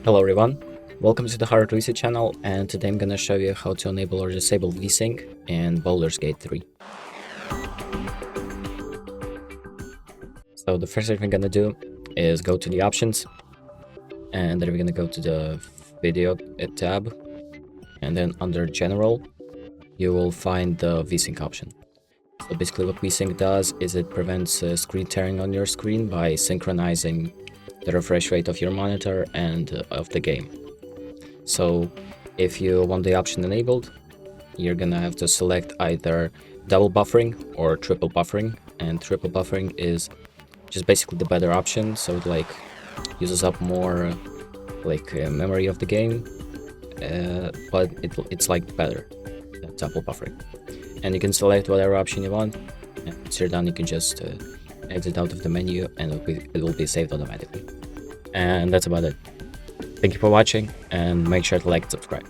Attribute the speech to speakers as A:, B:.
A: Hello everyone, welcome to the HardReset channel, and today I'm gonna show you how to enable or disable VSync in Baldur's Gate 3. So the first thing we're gonna do is go to the options, and then we're gonna go to the video tab, and then under general you will find the VSync option. So basically what VSync does is it prevents screen tearing on your screen by synchronizing the refresh rate of your monitor and of the game. So if you want the option enabled, you're gonna have to select either double buffering or triple buffering, and triple buffering is just basically the better option, so it like uses up more memory of the game, but it's like better than double buffering. And you can select whatever option you want, and once you're done you can just exit out of the menu and it will be saved automatically. And that's about it. Thank you for watching, and make sure to like and subscribe.